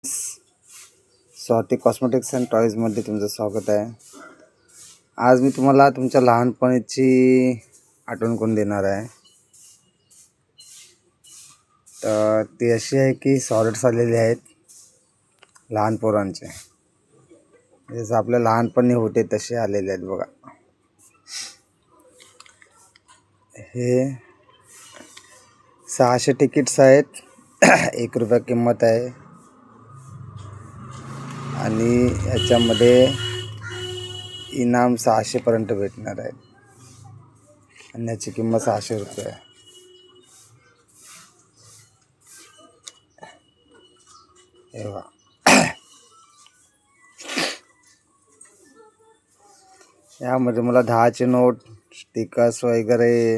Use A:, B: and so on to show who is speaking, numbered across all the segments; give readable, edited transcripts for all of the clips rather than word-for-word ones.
A: Swati cosmetics and टॉईजमध्ये तुमचं स्वागत आहे. आज मी तुम्हाला तुमच्या लहानपणीची आठवण करून देणार आहे. तर ती अशी आहे की सॉलिड्स आलेले आहेत लहान पोरांचे, जसं आपल्या लहानपणी होते तसे आलेले आहेत बघा. हे 600 तिकीट्स आहेत. 1 रुपया किंमत आहे आणि याच्यामध्ये इनाम 600 पर्यंत भेटणार आहे आणि याची किंमत 600 रुपये आहे. हे बघा, यामध्ये मला 10चे नोट, स्टिकर्स वगैरे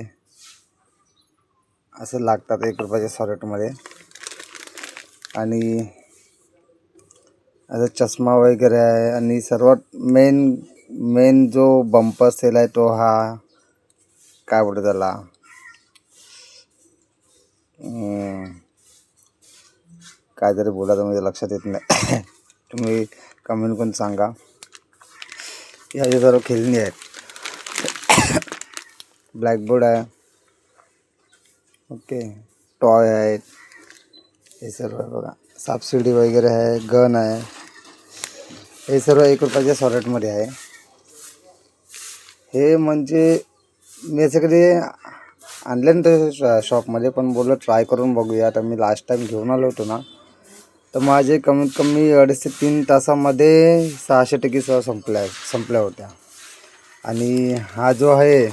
A: असं लागतात 1 रुपयाच्या सॉलिडमध्ये. आणि आता चष्मा वगैरे आहे आणि सर्वात मेन जो बंपर सेल आहे तो हा काय बोलतो त्याला, काहीतरी बोला तर म्हणजे लक्षात येत नाही. तुम्ही कमेंट करून सांगा. ह्याचे सर्व खेळणी आहेत. ब्लॅकबोर्ड आहे, ओके, टॉय आहेत, हे सर्व बघा. सापशिडी वगैरे आहे, गन आहे. हे सर्व 1 रुपयाच्या सॉलिडमध्ये आहे. हे म्हणजे मी असं कधी आणलं तर शॉपमध्ये, पण बोललो ट्राय करून बघूया. तर मी लास्ट टाईम घेऊन आलो होतो ना, तर माझे कमीत कमी 2.5 ते 3 तासामध्ये 600 तिकीट संपल्या होत्या. आणि हा जो आहे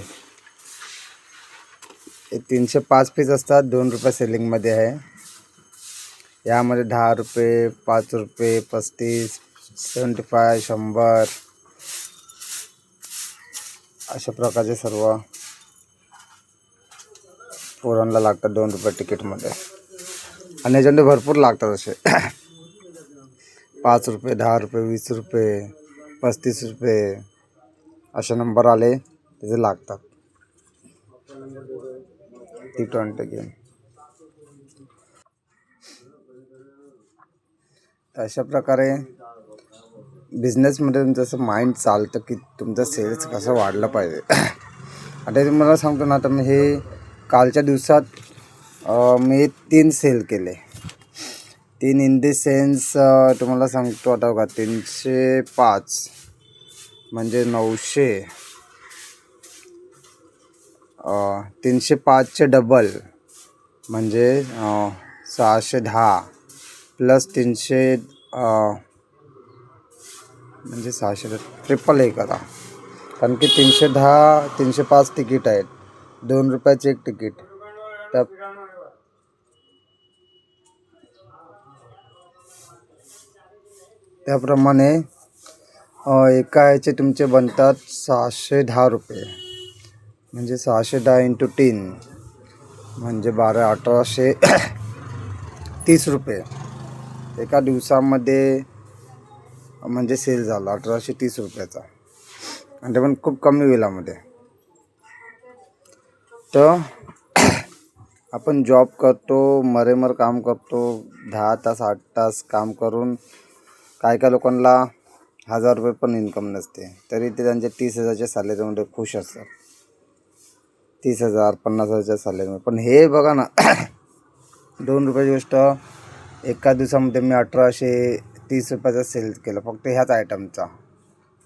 A: 305 पीस असतात, 2 रुपये सेलिंगमध्ये आहे. यामध्ये 10 रुपये, 5 रुपये, 35, 75, 100 अशा प्रकारचे सर्व पोरांना लागतात 2 रुपये तिकीटमध्ये. आणि याच्यामध्ये भरपूर लागतात असे. 5 रुपये, 10 रुपये, 20 रुपये, 35 रुपये असे नंबर आले त्याचे लागतात. T20 game. अशा प्रकारे बिझनेसमध्ये तुमचं असं माइंड चालतं की तुमचं सेल्स कसं वाढलं पाहिजे. आता तुम्हाला सांगतो ना, तर मी हे कालच्या दिवसात मी 3 सेल केले. 3 इन दी सेन्स तुम्हाला सांगतो आता बघा, 305 म्हणजे 900, 305चे डबल म्हणजे 610 प्लस 300 म्हणजे 600 ट्रिपल हे करा, कारण की 310 305 तिकीट आहेत, 2 रुपयाचे एक तिकीट. तर त्याप्रमाणे एका ह्याचे तुमचे बनतात 610 रुपये, म्हणजे 610 × 3 म्हणजे 1830 रुपये एका दिवसामध्ये म्हणजे सेल झाला 1830 रुपयाचा. आणि ते पण खूप कमी वेळामध्ये. तर आपण जॉब करतो, मरेमर काम करतो, 10 तास 8 तास काम करून काय लोकांना 1000 रुपये पण इन्कम नसते, तरी ते त्यांच्या 30,000च्या सॅलरीमध्ये खुश असतात. 30,000 50,000च्या सॅलरीमध्ये. पण हे बघा ना, 2 रुपयाची गोष्ट एका दिवसामध्ये मी 1830 रुपयाचा सेल केला फक्त ह्याच आयटमचा.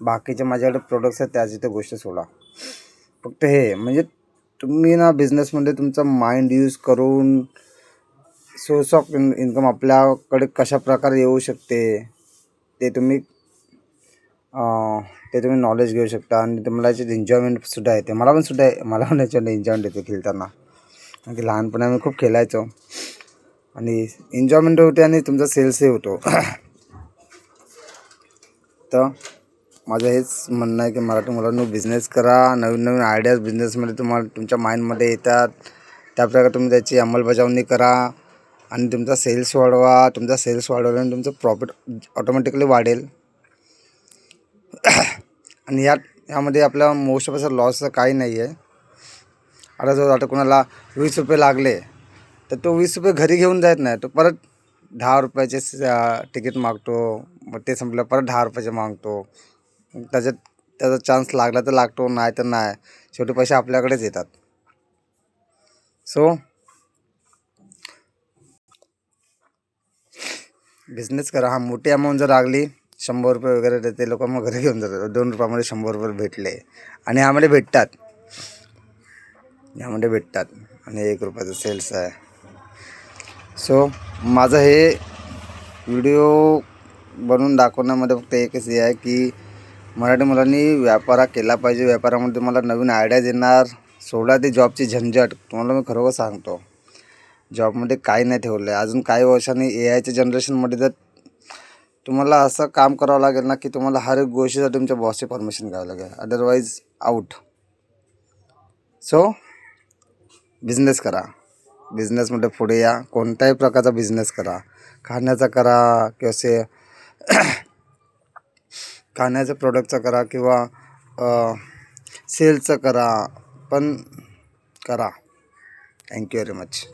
A: बाकीचे माझ्याकडे प्रोडक्ट्स आहेत त्याची तर गोष्ट सोडा. फक्त हे म्हणजे तुम्ही ना बिझनेसमध्ये तुमचा माइंड यूज करून सोर्स ऑफ इन्कम आपल्याकडे कशा प्रकारे येऊ शकते ते तुम्ही नॉलेज घेऊ शकता. आणि तुम्हाला याची एन्जॉयमेंटसुद्धा येते. मला पण याच्यात एन्जॉयमेंट येते खेळताना, कारण की लहानपणी आम्ही खूप खेळायचो आणि एन्जॉयमेंट होते आणि तुमचा सेल्सही होतो. तर माझं हेच म्हणणं आहे की मराठी मुलांनो, बिझनेस करा. नवीन आयडियाज बिझनेसमध्ये तुमच्या माइंडमध्ये येतात, त्याप्रकारे तुम्ही त्याची अंमलबजावणी करा आणि तुमचा सेल्स वाढवा. तुमचा सेल्स वाढवल्याने तुमचं प्रॉफिट ऑटोमॅटिकली वाढेल. आणि यामध्ये आपला मोस्ट ऑफ लॉसचं काही नाही आहे. आता कोणाला 20 रुपये लागले तर तो 20 रुपये घरी घेऊन जात नाही, तो परत ₹10 तिकीट मागतो, मग ते संपलं परत ₹10 मागतो. त्याच्यात त्याचा चान्स लागला तर लागतो, नाही तर नाही. शेवटी पैसे आपल्याकडेच येतात. सो बिझनेस करा. हा मोठी अमाऊंट जर लागली ₹100 वगैरे तर ते लोक मग घरी घेऊन जातात. ₹2मध्ये ₹100 भेटले आणि यामध्ये भेटतात आणि ₹1 सेल्स आहे. सो माझं हे व्हिडिओ बनवून दाखवण्यामध्ये फक्त एकच हे आहे की मराठी मुलांनी व्यापार केला पाहिजे. व्यापारामध्ये तुम्हाला नवीन आयडियाज येणार. सोडा ती जॉबची झंझट. तुम्हाला मी खरोखर सांगतो, जॉबमध्ये काही नाही ठेवलं आहे. अजून काही वर्षांनी AIच्या जनरेशनमध्ये जर तुम्हाला असं काम करावं लागेल ना की तुम्हाला हर एक गोष्टीसाठी तुमच्या बॉसची परमिशन घ्यावं लागेल, अदरवाईज आऊट. सो बिझनेस करा. बिझनेसमध्ये पुढे या. कोणत्याही प्रकारचा बिझनेस करा. खाण्याचा करा किंवा खाण्याच्या प्रोडक्टचा करा किंवा सेलचं करा, पण करा. Thank you very much.